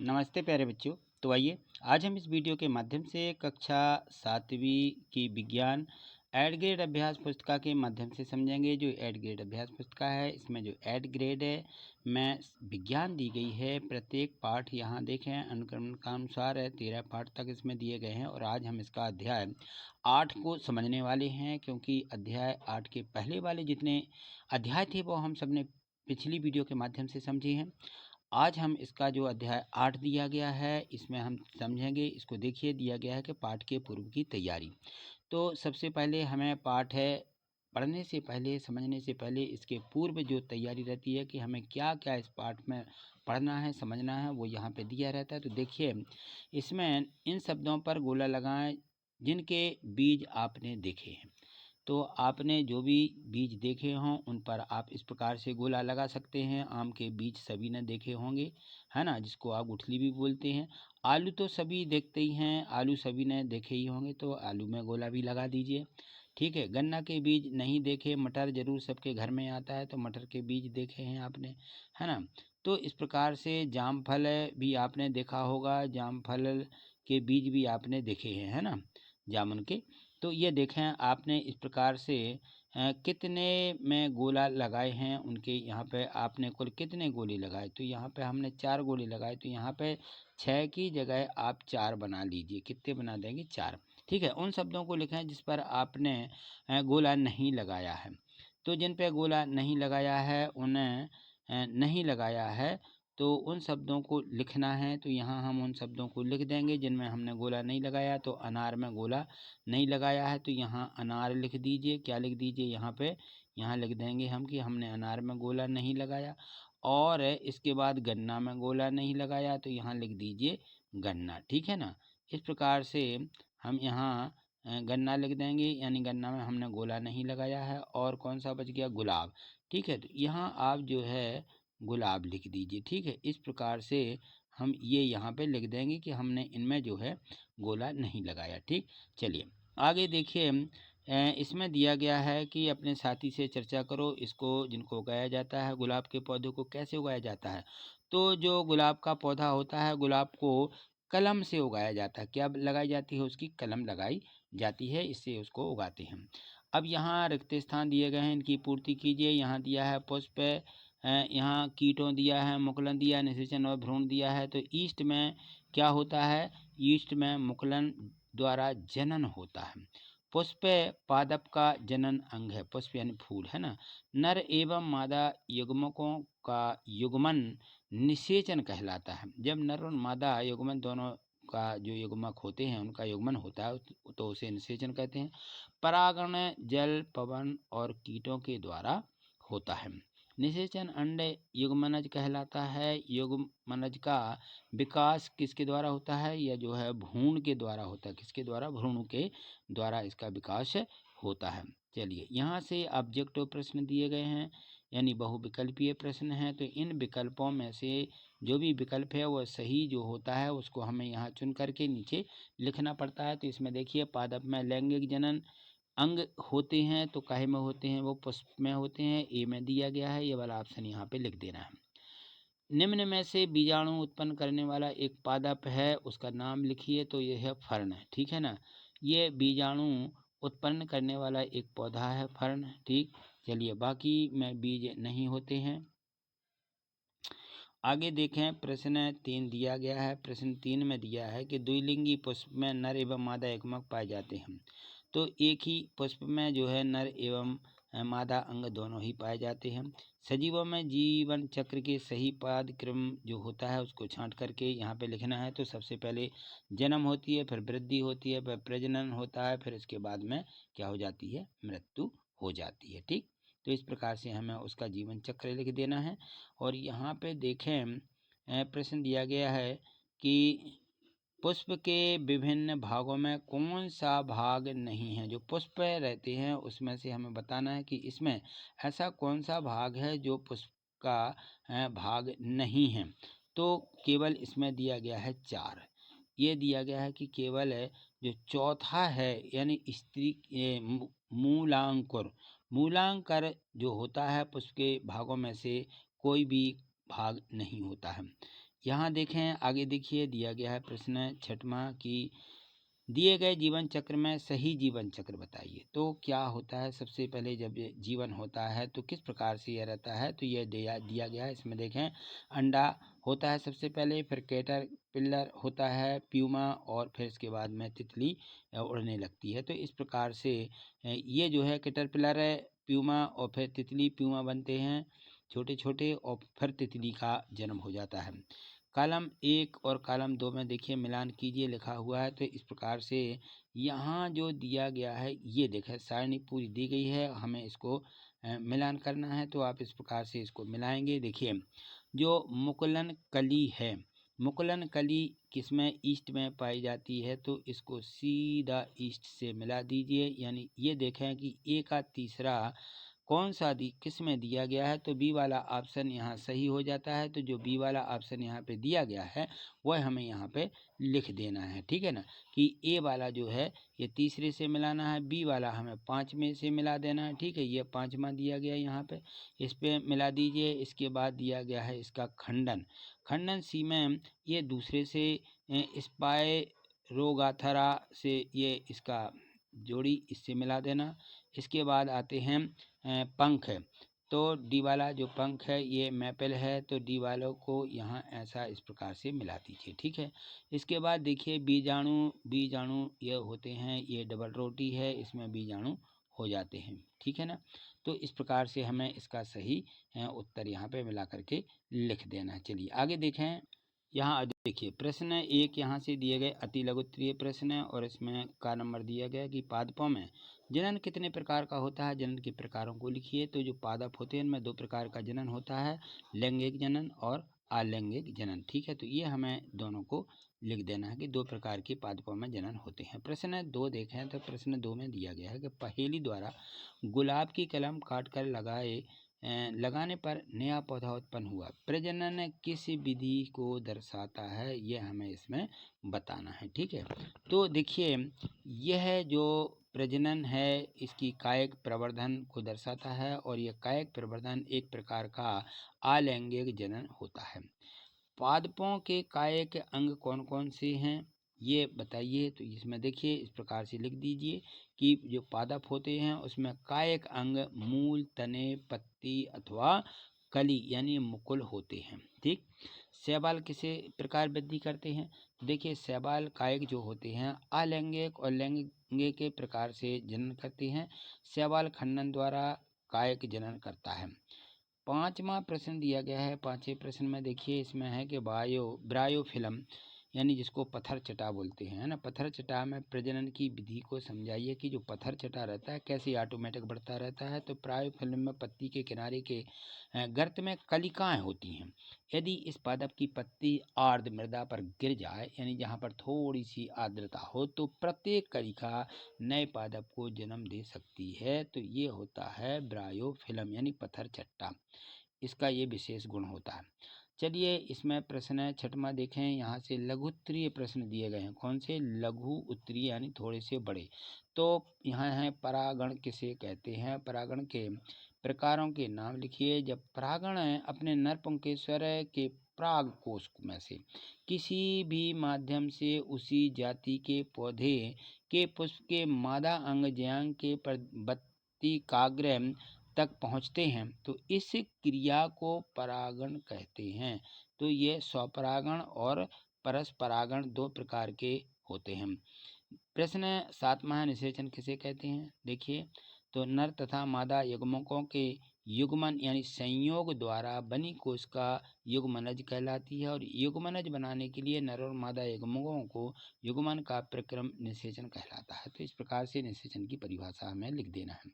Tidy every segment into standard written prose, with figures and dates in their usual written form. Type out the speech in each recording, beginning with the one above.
नमस्ते प्यारे बच्चों। तो आइए आज हम इस वीडियो के माध्यम से कक्षा 7वीं की विज्ञान एड ग्रेड अभ्यास पुस्तिका के माध्यम से समझेंगे। जो एड ग्रेड अभ्यास पुस्तिका है, इसमें जो एड ग्रेड है में विज्ञान दी गई है। प्रत्येक पाठ यहाँ देखें अनुक्रम का अनुसार है, 13 पाठ तक इसमें दिए गए हैं। और आज हम इसका अध्याय 8 को समझने वाले हैं, क्योंकि अध्याय 8 के पहले वाले जितने अध्याय थे वो हम सबने पिछली वीडियो के माध्यम से समझे हैं। आज हम इसका जो अध्याय 8 दिया गया है, इसमें हम समझेंगे। इसको देखिए, दिया गया है कि पाठ के पूर्व की तैयारी। तो सबसे पहले हमें पाठ है पढ़ने से पहले, समझने से पहले इसके पूर्व जो तैयारी रहती है कि हमें क्या क्या इस पाठ में पढ़ना है, समझना है, वो यहाँ पे दिया रहता है। तो देखिए, इसमें इन शब्दों पर गोला लगाएं जिनके बीज आपने देखे हैं। तो आपने जो भी बीज देखे हों उन पर आप इस प्रकार से गोला लगा सकते हैं। आम के बीज सभी ने देखे होंगे, है ना, जिसको आप गुठली भी बोलते हैं। आलू तो सभी देखते ही हैं, आलू सभी ने देखे ही होंगे, तो आलू में गोला भी लगा दीजिए। ठीक है। गन्ना के बीज नहीं देखे, मटर जरूर सबके घर में आता है, तो मटर के बीज देखे हैं आपने, है ना। तो इस प्रकार से जामफल भी आपने देखा होगा, जामफल के बीज भी आपने देखे हैं, है ना, जामुन के। तो ये देखें आपने इस प्रकार से कितने में गोला लगाए हैं उनके। यहाँ पे आपने कुल कितने गोले लगाए, तो यहाँ पे हमने 4 गोले लगाए। तो यहाँ पे 6 की जगह आप 4 बना लीजिए। कितने बना देंगे? 4। ठीक है। उन शब्दों को लिखें जिस पर आपने गोला नहीं लगाया है। तो जिन पे गोला नहीं लगाया है उन्हें नहीं लगाया है, तो उन शब्दों को लिखना है। तो यहाँ हम उन शब्दों को लिख देंगे जिनमें हमने गोला नहीं लगाया। तो अनार में गोला नहीं लगाया है, तो यहाँ अनार लिख दीजिए। क्या लिख दीजिए यहाँ पे? यहाँ लिख देंगे हम कि हमने अनार में गोला नहीं लगाया। और इसके बाद गन्ना में गोला नहीं लगाया, तो यहाँ लिख दीजिए गन्ना। ठीक है ना। इस प्रकार से हम यहाँ गन्ना लिख देंगे, यानी गन्ना में हमने गोला नहीं लगाया है। और कौन सा बच गया? गुलाब। ठीक है। तो यहाँ आप जो है गुलाब लिख दीजिए। ठीक है। इस प्रकार से हम ये यहाँ पे लिख देंगे कि हमने इनमें जो है गोला नहीं लगाया। ठीक। चलिए आगे देखिए, इसमें दिया गया है कि अपने साथी से चर्चा करो। इसको जिनको उगाया जाता है, गुलाब के पौधे को कैसे उगाया जाता है। तो जो गुलाब का पौधा होता है, गुलाब को कलम से उगाया जाता है। क्या लगाई जाती है? उसकी कलम लगाई जाती है, इससे उसको उगाते हैं। अब यहाँ रिक्त स्थान दिए गए हैं, इनकी पूर्ति कीजिए। यहाँ दिया है पुष्प, यहाँ कीटों दिया है, मुकुलन दिया है, निषेचन और भ्रूण दिया है। तो ईस्ट में क्या होता है? ईस्ट में मुकुलन द्वारा जनन होता है। पुष्प पादप का जनन अंग है। पुष्प यानी फूल, है ना। नर एवं मादा युग्मकों का युग्मन निषेचन कहलाता है। जब नर और मादा युग्मन दोनों का जो युग्मक होते हैं उनका युग्मन होता है, तो उसे निषेचन कहते हैं। परागण जल, पवन और कीटों के द्वारा होता है। निषेचन अंड युग्मनज कहलाता है। युग्मनज का विकास किसके द्वारा होता है? यह जो है भ्रूण के द्वारा होता है। किसके द्वारा? भ्रूण के द्वारा इसका विकास होता है। चलिए, यहाँ से ऑब्जेक्टिव प्रश्न दिए गए हैं, यानी बहुविकल्पीय प्रश्न हैं। तो इन विकल्पों में से जो भी विकल्प है वह सही जो होता है उसको हमें यहाँ चुन करके नीचे लिखना पड़ता है। तो इसमें देखिए, पादप में लैंगिक जनन अंग होते हैं, तो काहे में होते हैं? वो पुष्प में होते हैं। ए में दिया गया है, ये वाला ऑप्शन यहाँ पे लिख देना है। निम्न में से बीजाणु उत्पन्न करने वाला एक पादप है, उसका नाम लिखिए। तो यह है फर्न। ठीक है ना। ये बीजाणु उत्पन्न करने वाला एक पौधा है, फर्न। ठीक। चलिए, बाकी में बीज नहीं होते हैं। आगे देखें, प्रश्न 3 दिया गया है। प्रश्न 3 में दिया है कि द्विलिंगी पुष्प में नर एवं मादा युग्मक पाए जाते हैं। तो एक ही पुष्प में जो है नर एवं मादा अंग दोनों ही पाए जाते हैं। सजीवों में जीवन चक्र के सही पाद क्रम जो होता है उसको छांट करके यहाँ पे लिखना है। तो सबसे पहले जन्म होती है, फिर वृद्धि होती है, फिर प्रजनन होता है, फिर इसके बाद में क्या हो जाती है? मृत्यु हो जाती है। ठीक। तो इस प्रकार से हमें उसका जीवन चक्र लिख देना है। और यहाँ पे देखें, प्रश्न दिया गया है कि पुष्प के विभिन्न भागों में कौन सा भाग नहीं है। जो पुष्प रहते हैं उसमें से हमें बताना है कि इसमें ऐसा कौन सा भाग है जो पुष्प का भाग नहीं है। तो केवल इसमें दिया गया है 4। ये दिया गया है कि केवल जो चौथा है, यानी स्त्री मूलांकुर, मूलांकर जो होता है पुष्प के भागों में से कोई भी भाग नहीं होता है। यहाँ देखें आगे देखिए दिया गया है प्रश्न 6वां कि दिए गए जीवन चक्र में सही जीवन चक्र बताइए। तो क्या होता है, सबसे पहले जब ये जीवन होता है तो किस प्रकार से यह रहता है, तो यह दिया गया है। इसमें देखें अंडा होता है सबसे पहले, फिर कैटरपिलर होता है, प्यूमा, और फिर इसके बाद में तितली उड़ने लगती है। तो इस प्रकार से ये जो है कैटरपिलर है, प्यूमा, और फिर तितली, प्यूमा बनते हैं छोटे छोटे, और फिर तितली का जन्म हो जाता है। कॉलम 1 और कॉलम 2 में देखिए मिलान कीजिए लिखा हुआ है। तो इस प्रकार से यहाँ जो दिया गया है ये देखें सारणी पूरी दी गई है, हमें इसको मिलान करना है। तो आप इस प्रकार से इसको मिलाएंगे। देखिए जो मुकुलन कली है, मुकुलन कली किसमें, ईस्ट में पाई जाती है, तो इसको सीधा ईस्ट से मिला दीजिए। यानी ये देखें कि ए का तीसरा कौन सा किस में दिया गया है, तो बी वाला ऑप्शन यहाँ सही हो जाता है। तो जो बी वाला ऑप्शन यहाँ पे दिया गया है वह हमें यहाँ पे लिख देना है, ठीक है ना, कि ए वाला जो है ये तीसरे से मिलाना है, बी वाला हमें 5वें से मिला देना है, ठीक है। ये 5वां दिया गया यहाँ पे, इस पे मिला दीजिए। इसके बाद दिया गया है इसका खंडन, खंडन सी में ये दूसरे से स्पाइरोगाथरा से ये इसका जोड़ी, इससे मिला देना। इसके बाद आते हैं पंख, तो डी वाला जो पंख है ये मैपल है, तो डी वालों को यहाँ ऐसा इस प्रकार से मिला दीजिए, ठीक है। इसके बाद देखिए बीजाणु, बीजाणु ये होते हैं, ये डबल रोटी है, इसमें बीजाणु हो जाते हैं, ठीक है ना। तो इस प्रकार से हमें इसका सही उत्तर यहाँ पे मिला करके लिख देना है। चलिए आगे देखें। यहाँ देखिए प्रश्न 1 यहाँ से दिए गए अति लघु उत्तरीय प्रश्न है, और इसमें का नंबर दिया गया कि पादपों में जनन कितने प्रकार का होता है, जनन के प्रकारों को लिखिए। तो जो पादप होते हैं इनमें 2 प्रकार का जनन होता है, लैंगिक जनन और अलैंगिक जनन, ठीक है। तो ये हमें दोनों को लिख देना है कि 2 प्रकार के पादपों में जनन होते हैं। प्रश्न 2 देखें तो प्रश्न 2 में दिया गया है कि पहेली द्वारा गुलाब की कलम काट कर लगाने पर नया पौधा उत्पन्न हुआ, प्रजनन किस विधि को दर्शाता है, यह हमें इसमें बताना है, ठीक है। तो देखिए यह जो प्रजनन है इसकी कायिक प्रवर्धन को दर्शाता है, और यह कायिक प्रवर्धन एक प्रकार का अलैंगिक जनन होता है। पादपों के कायिक अंग कौन कौन से हैं ये बताइए। तो इसमें देखिए इस प्रकार से लिख दीजिए कि जो पादप होते हैं उसमें कायिक अंग मूल, तने, पत्ती अथवा कली यानी मुकुल होते हैं, ठीक। शैवाल किसे प्रकार वृद्धि करते हैं, देखिए शैवाल कायिक जो होते हैं अलैंगिक और लैंगिक के प्रकार से जनन करते हैं। शैवाल खंडन द्वारा कायिक जनन करता है। 5वां प्रश्न दिया गया है, 5वें प्रश्न में देखिए इसमें है कि ब्रायोफिल्म यानी जिसको पत्थर चटा बोलते हैं, है ना, पत्थर चटा में प्रजनन की विधि को समझाइए कि जो पत्थर चटा रहता है कैसे ऑटोमेटिक बढ़ता रहता है। तो ब्रायोफिल्म में पत्ती के किनारे के गर्त में कलिकाएं होती हैं। यदि इस पादप की पत्ती आर्द्र मृदा पर गिर जाए यानी जहाँ पर थोड़ी सी आर्द्रता हो तो प्रत्येक कलिका नए पादप को जन्म दे सकती है। तो ये होता है ब्रायोफिल्म यानी पत्थर चट्टा, इसका ये विशेष गुण होता है। चलिए इसमें प्रश्न 6वां देखें। यहाँ से लघु उत्तरीय प्रश्न दिए गए हैं, कौन से, लघु उत्तरीय यानी थोड़े से बड़े। तो यहाँ है परागण किसे कहते हैं, परागण के प्रकारों के नाम लिखिए। जब परागण अपने नरपुंकेश्वर के पराग कोश में से किसी भी माध्यम से उसी जाति के पौधे के पुष्प के मादा अंग ज्यांग के बत्तिकाग्र तक पहुँचते हैं तो इस क्रिया को परागण कहते हैं। तो ये स्वपरागण और परस्परागण 2 प्रकार के होते हैं। प्रश्न 7वां निषेचन किसे कहते हैं, देखिए तो नर तथा मादा युग्मकों के युग्मन यानी संयोग द्वारा बनी कोशिका युग्मनज कहलाती है, और युग्मनज बनाने के लिए नर और मादा युग्मकों को युग्मन का प्रक्रम निषेचन कहलाता है। तो इस प्रकार से निषेचन की परिभाषा हमें लिख देना है।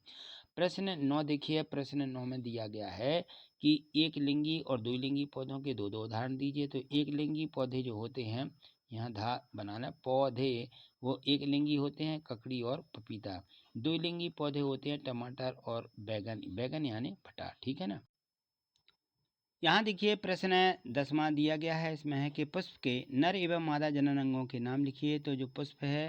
प्रश्न 9 देखिए, प्रश्न 9 में दिया गया है कि एक लिंगी और द्विलिंगी पौधों के दो उदाहरण दीजिए। तो एक लिंगी पौधे जो होते हैं, यहाँ धा बनाना, पौधे वो एक लिंगी होते हैं, ककड़ी और पपीता। द्विलिंगी पौधे होते हैं टमाटर और बैगन, बैगन यानी भटा, ठीक है ना। यहाँ देखिए प्रश्न 10वां दिया गया है, इसमें है कि पुष्प के नर एवं मादा जनन अंगों के नाम लिखिए। तो जो पुष्प है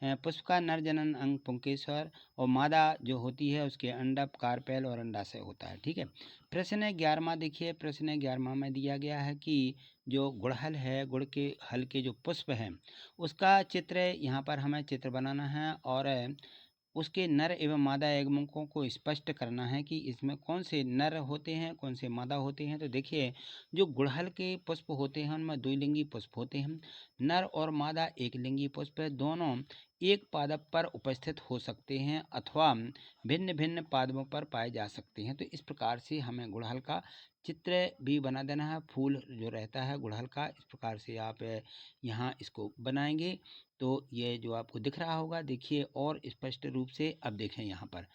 पुष्प का नर जनन अंग पुंकेसर और मादा जो होती है उसके अंडप, कार्पेल और अंडाशय होता है। ठीक है। प्रश्न 11वां देखिए, प्रश्न 11वां में दिया गया है कि जो गुड़हल है, गुड़ के हल के जो पुष्प हैं उसका चित्र यहाँ पर हमें चित्र बनाना है और उसके नर एवं मादा एगमकों को स्पष्ट करना है कि इसमें कौन से नर होते हैं, कौन से मादा होते हैं। तो देखिए, जो गुड़हल के पुष्प होते हैं उनमें द्विलिंगी पुष्प होते हैं। नर और मादा एक लिंगी पुष्प है, दोनों एक पादप पर उपस्थित हो सकते हैं अथवा भिन्न भिन्न पादपों पर पाए जा सकते हैं। तो इस प्रकार से हमें गुड़हल का चित्र भी बना देना है। फूल जो रहता है गुड़हल का, इस प्रकार से आप यहाँ इसको बनाएंगे तो ये जो आपको दिख रहा होगा, देखिए और स्पष्ट रूप से। अब देखें यहाँ पर,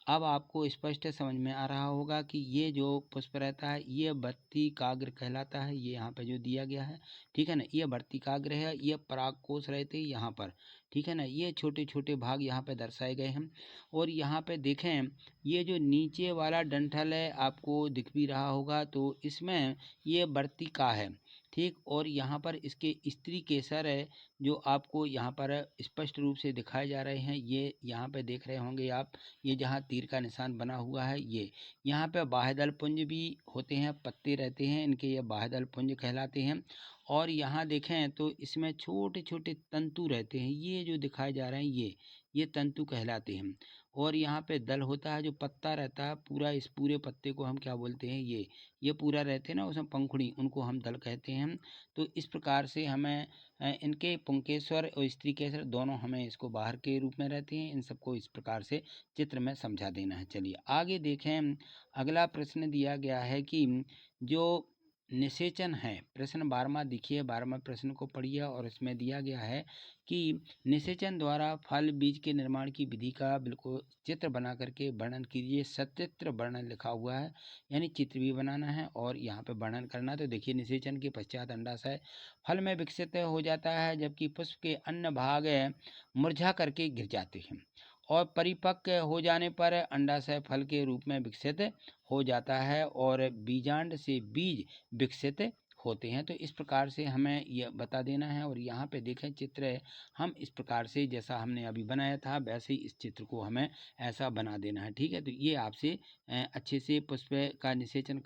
अब आपको स्पष्ट समझ में आ रहा होगा कि ये जो पुष्प रहता है ये वर्तिकाग्र कहलाता है। ये यहाँ पे जो दिया गया है, ठीक है ना, ये वर्तिकाग्र है। ये परागकोश रहते हैं यहाँ पर, ठीक है ना। ये छोटे छोटे भाग यहाँ पे दर्शाए गए हैं। और यहाँ पे देखें, ये जो नीचे वाला डंठल है आपको दिख भी रहा होगा, तो इसमें ये वर्तिका है, ठीक। और यहाँ पर इसके स्त्री केसर है जो आपको यहाँ पर स्पष्ट रूप से दिखाए जा रहे हैं। ये यहाँ पे देख रहे होंगे आप, ये जहाँ तीर का निशान बना हुआ है, ये यहाँ पे बाह्यदल पुंज भी होते हैं, पत्ते रहते हैं इनके, ये बाह्यदल पुंज कहलाते हैं। और यहाँ देखें तो इसमें छोटे छोटे तंतु रहते हैं, ये जो दिखाए जा रहे हैं ये तंतु कहलाते हैं। और यहाँ पे दल होता है, जो पत्ता रहता है पूरा, इस पूरे पत्ते को हम क्या बोलते हैं, ये पूरा रहते हैं ना उसमें पंखुड़ी, उनको हम दल कहते हैं। तो इस प्रकार से हमें इनके पुंकेश्वर और स्त्री केसर दोनों हमें इसको बाहर के रूप में रहते हैं, इन सबको इस प्रकार से चित्र में समझा देना है। चलिए आगे देखें, अगला प्रश्न दिया गया है कि जो निषेचन है, प्रश्न 12वां देखिए, 12वां प्रश्न को पढ़िए और इसमें दिया गया है कि निषेचन द्वारा फल बीज के निर्माण की विधि का बिल्कुल चित्र बना करके वर्णन कीजिए। सचित्र वर्णन लिखा हुआ है, यानी चित्र भी बनाना है और यहाँ पे वर्णन करना। तो देखिए, निषेचन के पश्चात अंडाशय फल में विकसित हो जाता है, जबकि पुष्प के अन्य भाग मुरझा करके गिर जाते हैं और परिपक्व हो जाने पर अंडाशय फल के रूप में विकसित हो जाता है और बीजांड से बीज विकसित होते हैं। तो इस प्रकार से हमें यह बता देना है। और यहाँ पे देखें चित्र, हम इस प्रकार से जैसा हमने अभी बनाया था वैसे ही इस चित्र को हमें ऐसा बना देना है, ठीक है। तो ये आपसे अच्छे से पुष्प का निषेचन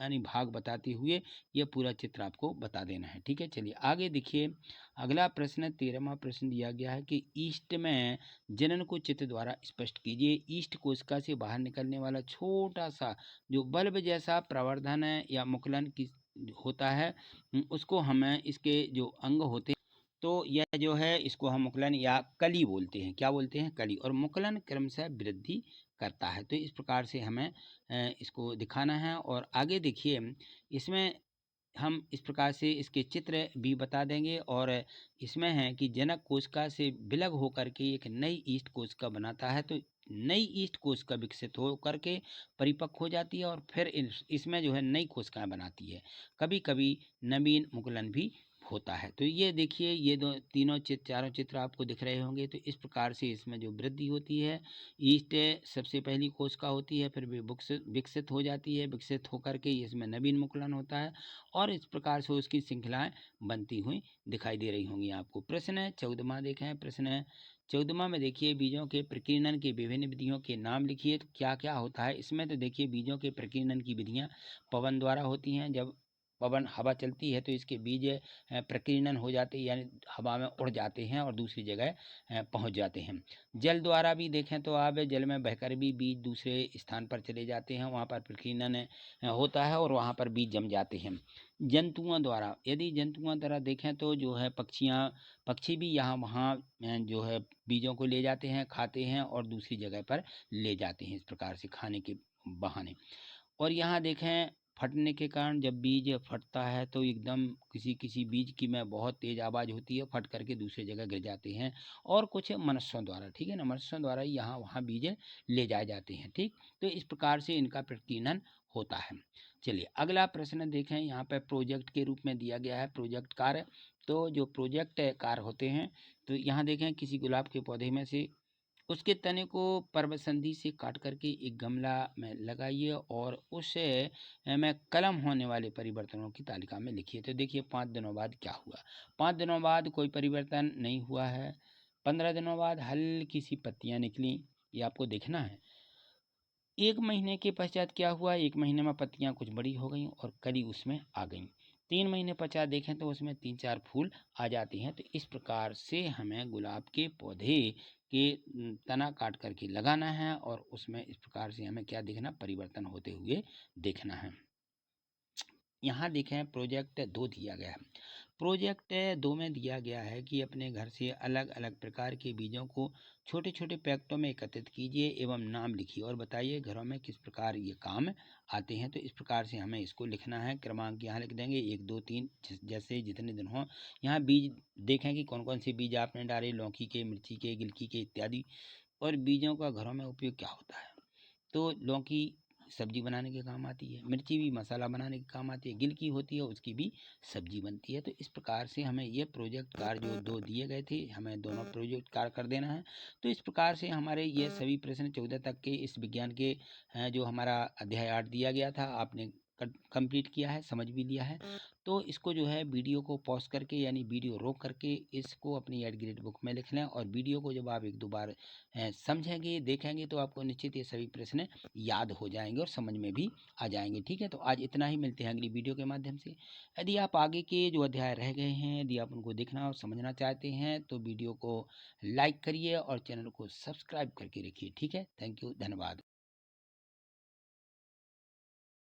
यानी भाग बताते हुए ये पूरा चित्र आपको बता देना है, ठीक है। चलिए आगे देखिए, अगला प्रश्न 13वां प्रश्न दिया गया है कि ईस्ट में जनन को चित्र द्वारा स्पष्ट कीजिए। ईस्ट कोशिका से बाहर निकलने वाला छोटा सा जो बल्ब जैसा प्रवर्धन है या मुकुलन की होता है, उसको हमें इसके जो अंग होते हैं, तो यह जो है इसको हम मुकुलन या कली बोलते हैं। क्या बोलते हैं? कली। और मुकुलन क्रमशः वृद्धि करता है। तो इस प्रकार से हमें इसको दिखाना है। और आगे देखिए, इसमें हम इस प्रकार से इसके चित्र भी बता देंगे। और इसमें है कि जनक कोशिका से विलग होकर के एक नई ईस्ट कोशिका बनाता है। तो नई ईस्ट कोशिका विकसित हो करके परिपक्व हो जाती है और फिर इसमें जो है नई कोशिकाएं बनाती है। कभी कभी नवीन मुकुलन भी होता है। तो ये देखिए, ये दो तीनों चित्र, चारों चित्र आपको दिख रहे होंगे। तो इस प्रकार से इसमें जो वृद्धि होती है, ईस्ट सबसे पहली कोशिका होती है, फिर भी विकसित हो जाती है, विकसित होकर के इसमें नवीन मुकुलन होता है और इस प्रकार से उसकी श्रृंखलाएं बनती हुई दिखाई दे रही होंगी आपको। प्रश्न 14वां देखें, प्रश्न 14वां में देखिए, बीजों के प्रकीर्णन की विभिन्न विधियों के नाम लिखिए। तो क्या क्या होता है इसमें? तो देखिए, बीजों के प्रकीर्णन की विधियां पवन द्वारा होती हैं। जब पवन हवा चलती है तो इसके बीज प्रकीर्णन हो जाते हैं, यानी हवा में उड़ जाते हैं और दूसरी जगह पहुंच जाते हैं। जल द्वारा भी देखें तो आप जल में बहकर भी बीज दूसरे स्थान पर चले जाते हैं, वहाँ पर प्रकीर्णन होता है और वहाँ पर बीज जम जाते हैं। जंतुओं द्वारा, यदि जंतुओं द्वारा देखें तो जो है पक्षी भी यहाँ वहाँ जो है बीजों को ले जाते हैं, खाते हैं और दूसरी जगह पर ले जाते हैं, इस प्रकार से खाने के बहाने। और यहाँ देखें, फटने के कारण जब बीज फटता है तो एकदम किसी किसी बीज की में बहुत तेज आवाज़ होती है, फट करके दूसरी जगह गिर जाते हैं। और कुछ मनुष्यों द्वारा, ठीक है ना, मनुष्यों द्वारा यहाँ वहाँ बीज ले जाए जाते हैं, ठीक। तो इस प्रकार से इनका प्रकीर्णन होता है। चलिए अगला प्रश्न देखें, यहाँ पे प्रोजेक्ट के रूप में दिया गया है, प्रोजेक्ट कार्य। तो जो प्रोजेक्ट कार्य होते हैं, तो यहाँ देखें, किसी गुलाब के पौधे में से उसके तने को पर्वसंधि से काट करके एक गमला में लगाइए और उसे में कलम होने वाले परिवर्तनों की तालिका में लिखिए। तो देखिए 5 दिनों बाद क्या हुआ। 5 दिनों बाद कोई परिवर्तन नहीं हुआ है। 15 दिनों बाद हल्की सी पत्तियाँ निकली, ये आपको देखना है। 1 महीने के पश्चात क्या हुआ, 1 महीने में पत्तियाँ कुछ बड़ी हो गईं और कली उसमें आ गईं। 3 महीने पश्चात देखें तो उसमें 3-4 फूल आ जाते हैं। तो इस प्रकार से हमें गुलाब के पौधे के तना काट कर के लगाना है और उसमें इस प्रकार से हमें क्या देखना, परिवर्तन होते हुए देखना है। यहाँ देखें प्रोजेक्ट 2 दिया गया है। प्रोजेक्ट 2 में दिया गया है कि अपने घर से अलग अलग प्रकार के बीजों को छोटे छोटे पैकेटों में एकत्रित कीजिए एवं नाम लिखिए और बताइए घरों में किस प्रकार ये काम आते हैं। तो इस प्रकार से हमें इसको लिखना है। क्रमांक यहाँ लिख देंगे 1 2 3 जैसे जितने दिन हों। यहाँ बीज देखें कि कौन कौन से बीज आपने डाले, लौकी के, मिर्ची के, गिलकी के इत्यादि। और बीजों का घरों में उपयोग क्या होता है। तो लौकी सब्जी बनाने के काम आती है, मिर्ची भी मसाला बनाने के काम आती है, गिलकी होती है उसकी भी सब्जी बनती है। तो इस प्रकार से हमें ये प्रोजेक्ट कार्य जो 2 दिए गए थे, हमें दोनों प्रोजेक्ट कार्य कर देना है। तो इस प्रकार से हमारे ये सभी प्रश्न 14 तक के इस विज्ञान के जो हमारा अध्याय 8 दिया गया था, आपने कंप्लीट किया है, समझ भी लिया है। तो इसको जो है वीडियो को पॉज करके यानी वीडियो रोक करके इसको अपनी एड ग्रेड बुक में लिख लें और वीडियो को जब आप 1-2 बार समझेंगे, देखेंगे तो आपको निश्चित ये सभी प्रश्न याद हो जाएंगे और समझ में भी आ जाएंगे। ठीक है, तो आज इतना ही, मिलते हैं अगली वीडियो के माध्यम से। यदि आप आगे के जो अध्याय रह गए हैं, यदि आप उनको देखना और समझना चाहते हैं तो वीडियो को लाइक करिए और चैनल को सब्सक्राइब करके रखिए। ठीक है, थैंक यू, धन्यवाद।